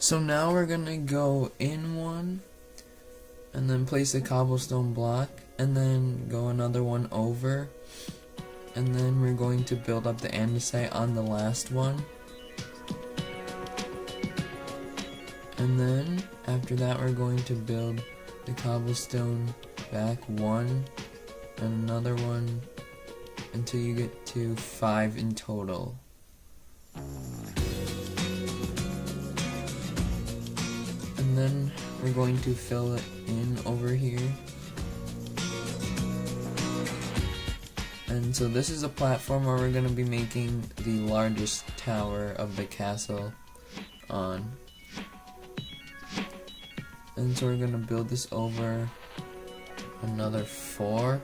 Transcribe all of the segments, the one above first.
So now we're gonna go in one, and then place a cobblestone block, and then go another one over, and then we're going to build up the andesite on the last one. And then after that we're going to build the cobblestone back one and another one until you get to 5 in total. And then we're going to fill it in over here. And so this is a platform where we're going to be making the largest tower of the castle on. And so we're going to build this over another 4.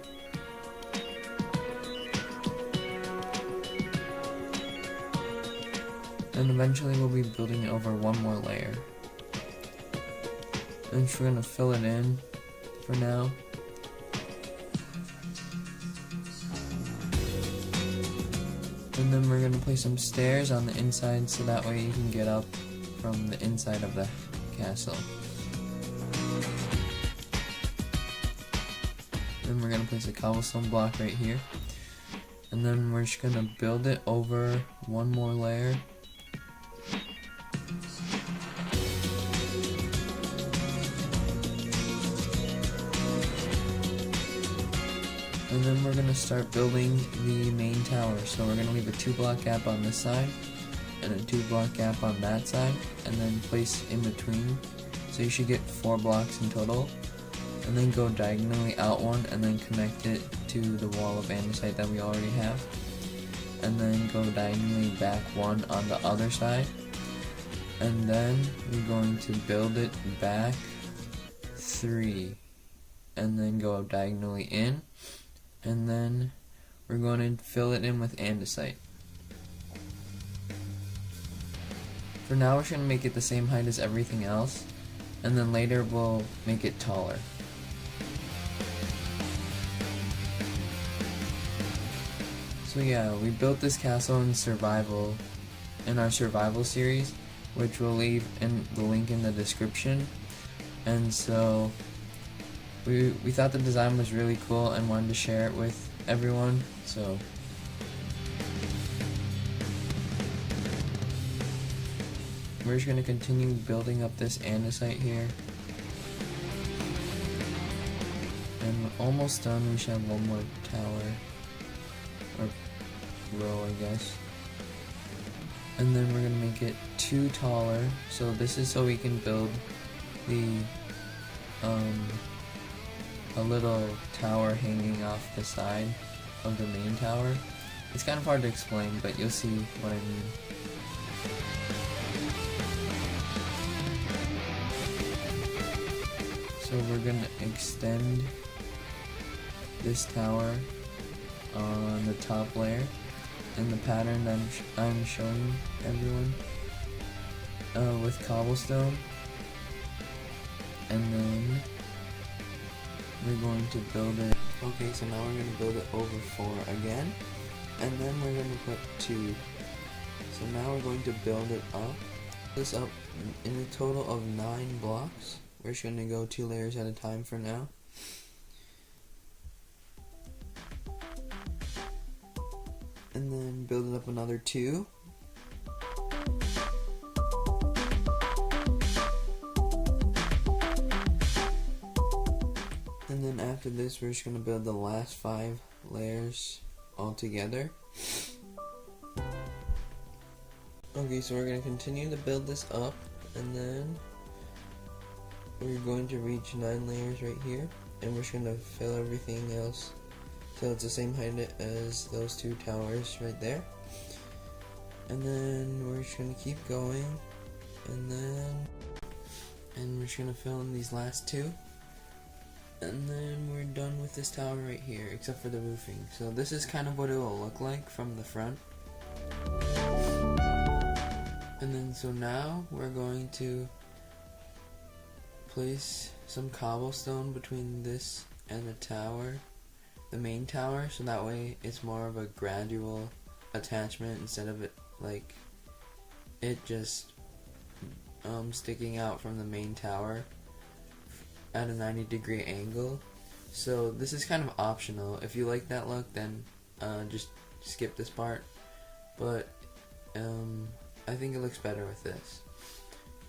And eventually we'll be building it over one more layer. And so we're going to fill it in for now. And then we're going to place some stairs on the inside so that way you can get up from the inside of the castle. Then we're going to place a cobblestone block right here. And then we're just going to build it over one more layer. And then we're going to start building the main tower. So we're going to leave a 2-block gap on this side and a 2-block gap on that side, and then place in between. So you should get 4 blocks in total. And then go diagonally out one and then connect it to the wall of andesite that we already have. And then go diagonally back one on the other side. And then we're going to build it back 3. And then go diagonally in. And then we're going to fill it in with andesite. For now we're just going to make it the same height as everything else, and then later we'll make it taller. So yeah, we built this castle in our survival series, which we'll leave in the link in the description. And so we thought the design was really cool and wanted to share it with everyone, so we're just going to continue building up this andesite here. And we're almost done. We should have one more tower, or row I guess. And then we're going to make it 2 taller, so this is so we can build the a little tower hanging off the side of the main tower. It's kind of hard to explain, but you'll see what I mean. So we're going to extend this tower on the top layer in the pattern that I'm showing everyone with cobblestone. And then we're going to build it. Okay, so now we're going to build it over 4 again, and then we're going to put 2. So now we're going to build it up. This up in a total of 9 blocks. We're just going to go 2 layers at a time for now. And then build it up another 2. And then after this, we're just going to build the last 5 layers all together. Okay, so we're going to continue to build this up, and then we're going to reach 9 layers right here, and we're just going to fill everything else so it's the same height as those 2 towers right there. And then we're just going to keep going, and we're just going to fill in these last 2. And then we're done with this tower right here, except for the roofing. So this is kind of what it will look like from the front. And then so now we're going to place some cobblestone between this and the tower, the main tower, so that way it's more of a gradual attachment instead of it like it just sticking out from the main tower at a 90-degree angle. So this is kind of optional. If you like that look, then just skip this part. But I think it looks better with this.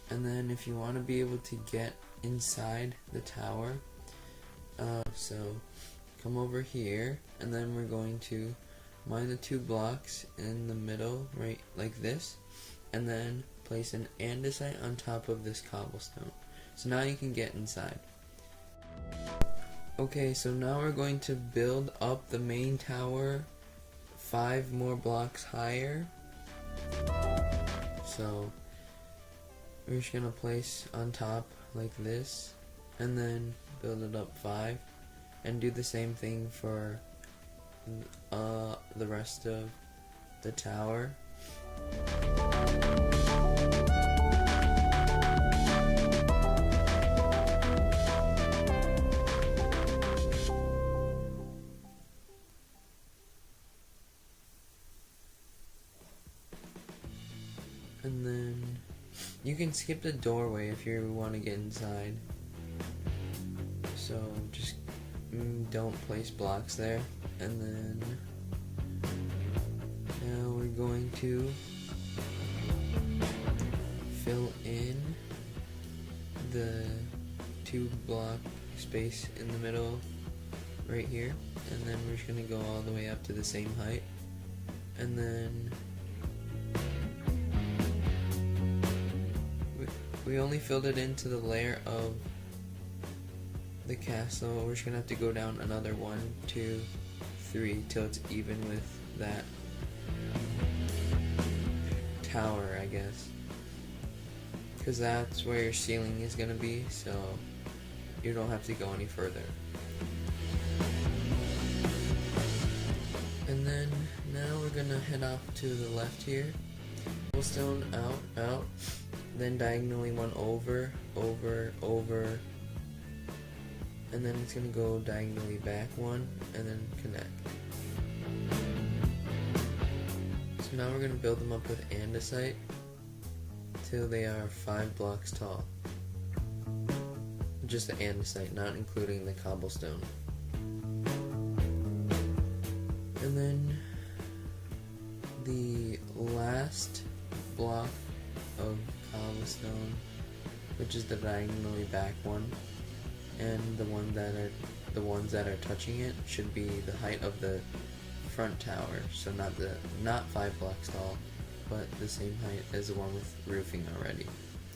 And then if you want to be able to get inside the tower, so come over here, and then we're going to mine the 2 blocks in the middle, right like this, and then place an andesite on top of this cobblestone. So now you can get inside. Okay, so now we're going to build up the main tower 5 more blocks higher. So we're just gonna place on top like this, and then build it up 5, and do the same thing for the rest of the tower. And then you can skip the doorway if you want to get inside. So just don't place blocks there. And then now we're going to fill in the 2 block space in the middle right here, and then we're just going to go all the way up to the same height, and then we only filled it into the layer of the castle. We're just gonna have to go down another 1, 2, 3 till it's even with that tower, I guess, because that's where your ceiling is gonna be, so you don't have to go any further. And then now we're gonna head off to the left here. Cobblestone out, then diagonally 1 over, and then it's gonna go diagonally back 1, and then connect. So now we're gonna build them up with andesite till they are 5 blocks tall. Just the andesite, not including the cobblestone. And then the last block of cobblestone, which is the diagonally back one, and the ones that are touching it should be the height of the front tower. So not 5 blocks tall, but the same height as the one with roofing already.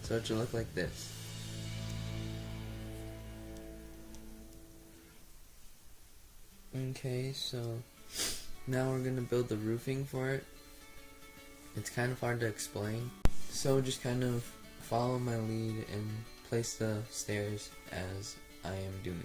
So it should look like this. Okay, so now we're gonna build the roofing for it. It's kind of hard to explain, so just kind of follow my lead and place the stairs as I am doing.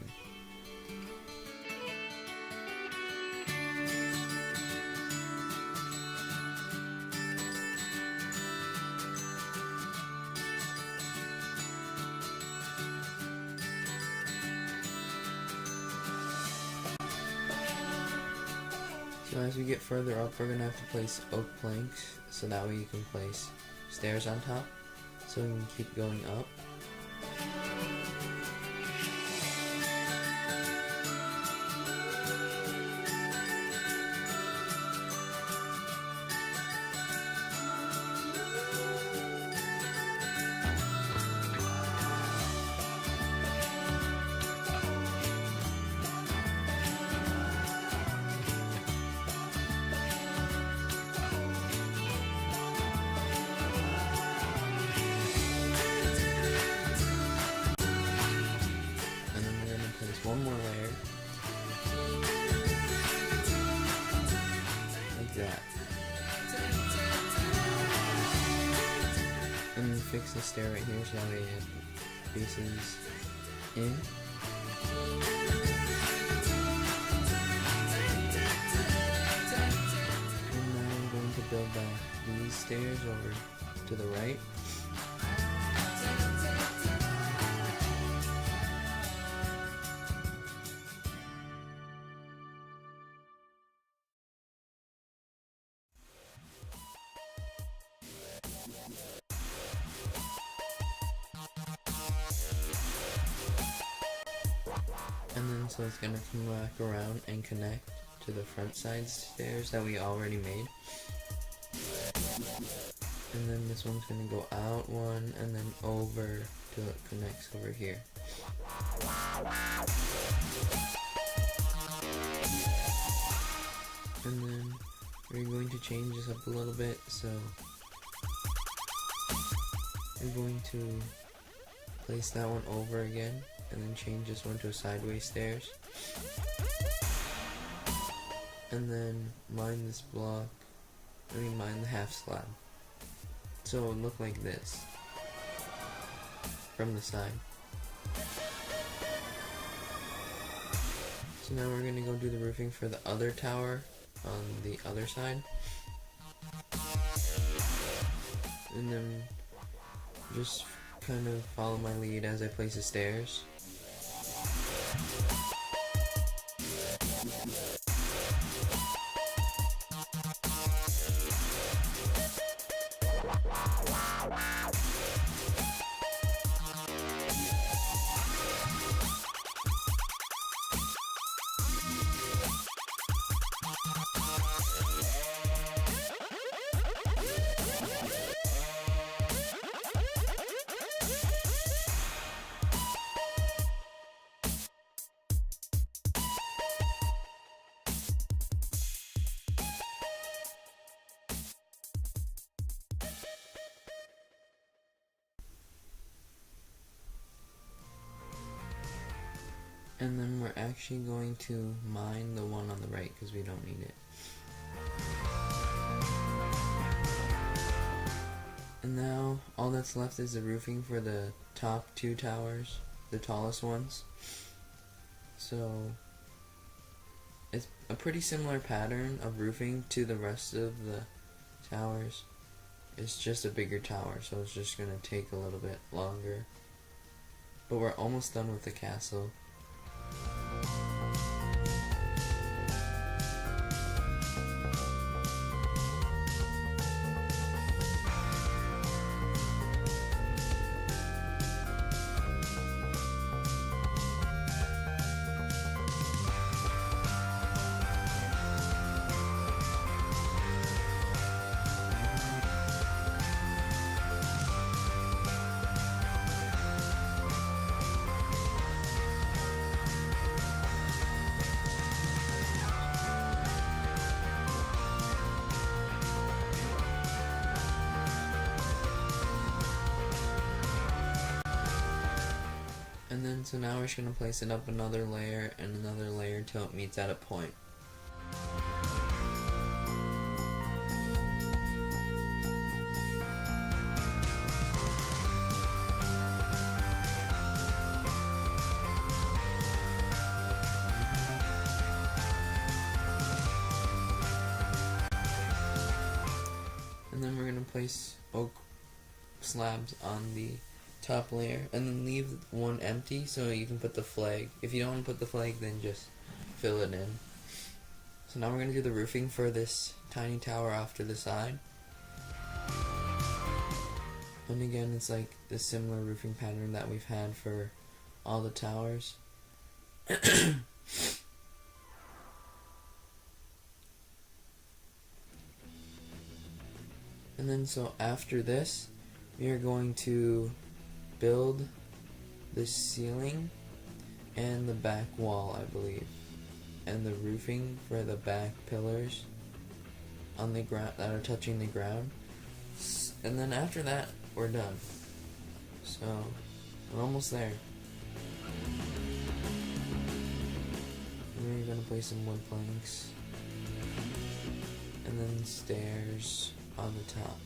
So as we get further up, we're going to have to place oak planks, so that way you can place stairs on top, so we can keep going up. One more layer, like that, and then fix the stair right here so that way it faces in. And now I'm going to build back these stairs over to the right. And then so it's gonna come back around and connect to the front side stairs that we already made. And then this one's gonna go out one and then over till it connects over here. And then we're going to change this up a little bit, so we're going to place that one over again and then change this one to a sideways stairs. And then mine this block, mine the half slab. So it would look like this from the side. So now we're gonna go do the roofing for the other tower on the other side. And then just kind of follow my lead as I place the stairs. And then we're actually going to mine the one on the right because we don't need it. And now all that's left is the roofing for the top two towers, the tallest ones. So it's a pretty similar pattern of roofing to the rest of the towers. It's just a bigger tower, so it's just gonna take a little bit longer. But we're almost done with the castle. And then so now we're just going to place it up another layer and another layer till it meets at a point. And then we're going to place oak slabs on the top layer and then leave one empty so you can put the flag. If you don't want to put the flag, then just fill it in. So now we're going to do the roofing for this tiny tower off to the side. And again, it's like the similar roofing pattern that we've had for all the towers. And then so after this, we are going to build the ceiling and the back wall, I believe, and the roofing for the back pillars on the ground that are touching the ground. And then after that, we're done. So we're almost there. And we're gonna place some wood planks and then stairs on the top.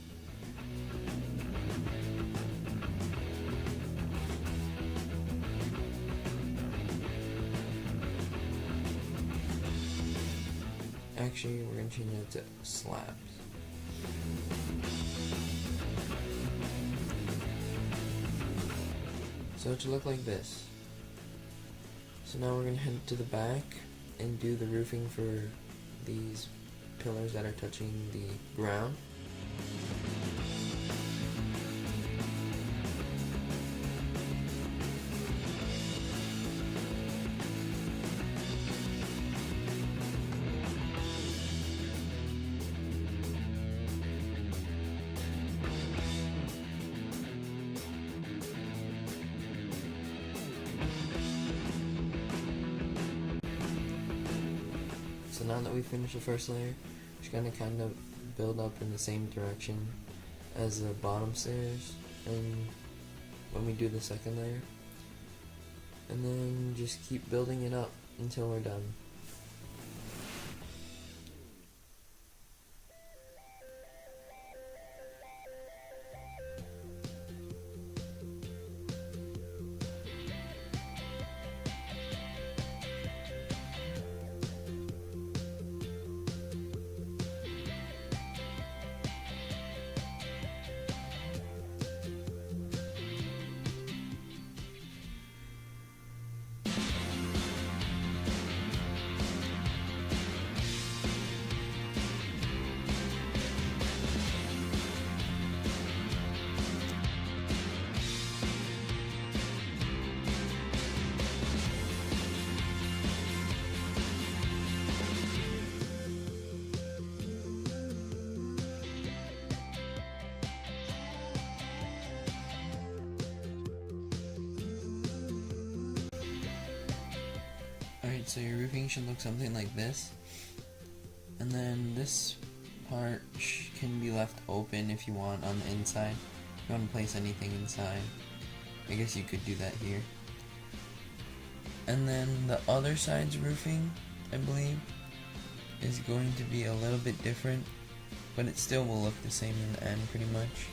Actually, we're going to change it to slabs. So to look like this. So now we're going to head to the back and do the roofing for these pillars that are touching the ground. now that we finished the first layer, just gonna kind of build up in the same direction as the bottom stairs, and when we do the second layer, and then just keep building it up until we're done. Alright, so your roofing should look something like this, and then this part can be left open if you want on the inside. If you want to place anything inside, I guess you could do that here. And then the other side's roofing, I believe, is going to be a little bit different, but it still will look the same in the end pretty much.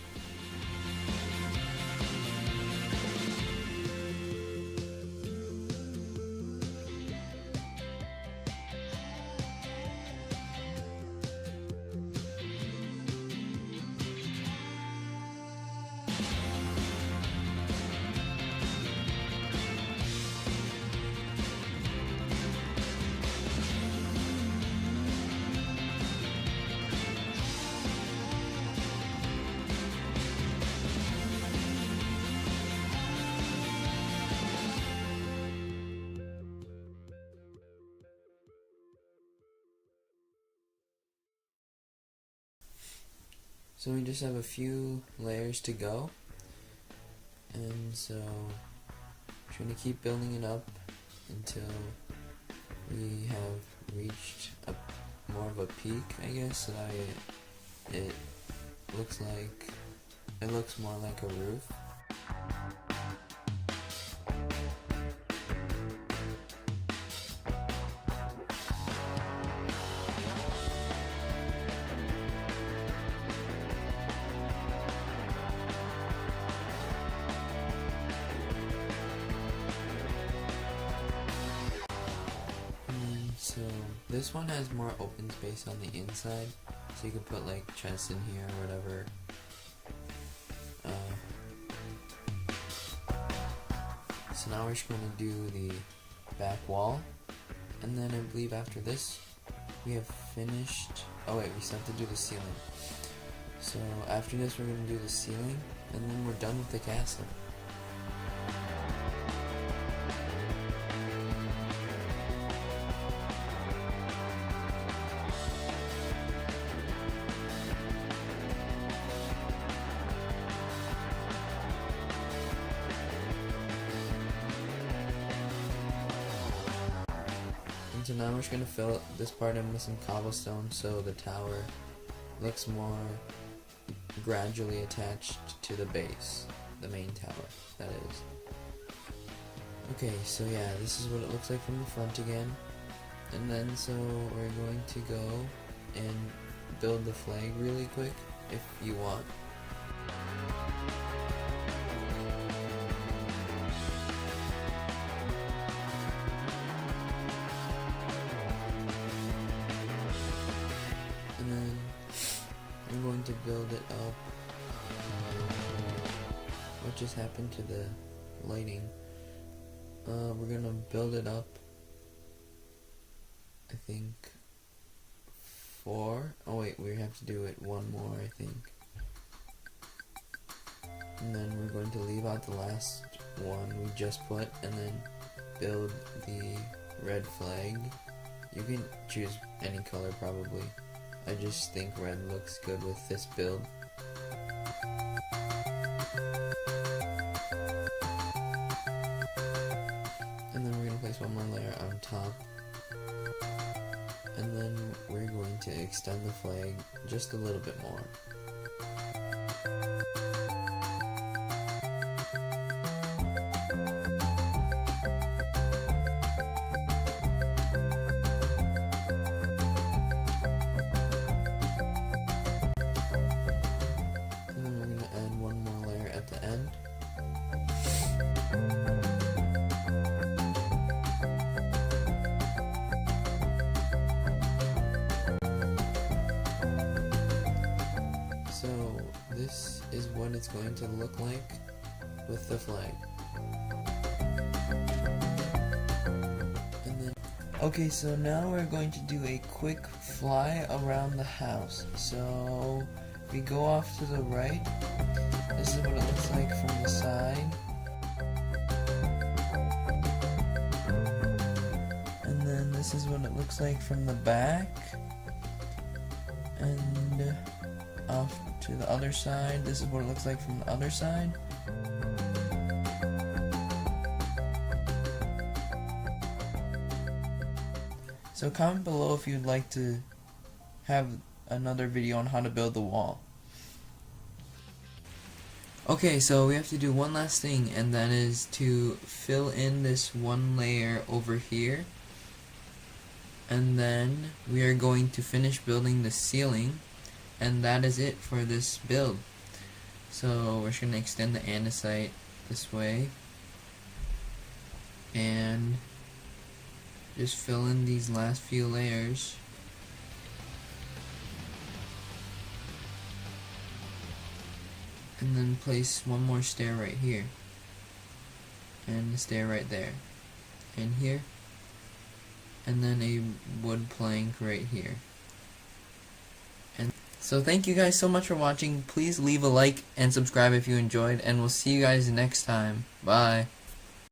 So we just have a few layers to go, and so I'm trying to keep building it up until we have reached more of a peak, I guess, so that it looks more like a roof. So this one has more open space on the inside, so you can put like chests in here or whatever. So now we're just going to do the back wall, and then I believe after this we have finished. Oh wait, we still have to do the ceiling. So after this we're going to do the ceiling, and then we're done with the castle. So now we're just going to fill this part in with some cobblestone so the tower looks more gradually attached to the base, the main tower, that is. Okay, so yeah, this is what it looks like from the front again. And then so we're going to go and build the flag really quick if you want. I'm going to build it up. What just happened to the lighting? We're gonna build it up, I think 4. Oh wait, we have to do it one more, I think. And then we're going to leave out the last one we just put, and then build the red flag. You can choose any color probably. I just think red looks good with this build. And then we're going to place one more layer on top. And then extend the flag just a little bit more. And then we're going to add one more layer at the end. So this is what it's going to look like with the flag. And then, okay, so now we're going to do a quick fly around the house. So we go off to the right. This is what it looks like from the side. And then this is what it looks like from the back. And off to the other side. This is what it looks like from the other side. So comment below if you'd like to have another video on how to build the wall. Okay, so we have to do one last thing, and that is to fill in this one layer over here. And then we are going to finish building the ceiling, and that is it for this build. So we're just going to extend the andesite this way and just fill in these last few layers. And then place one more stair right here, and a stair right there, and here, and then a wood plank right here. And so thank you guys so much for watching. Please leave a like and subscribe if you enjoyed, and we'll see you guys next time. Bye.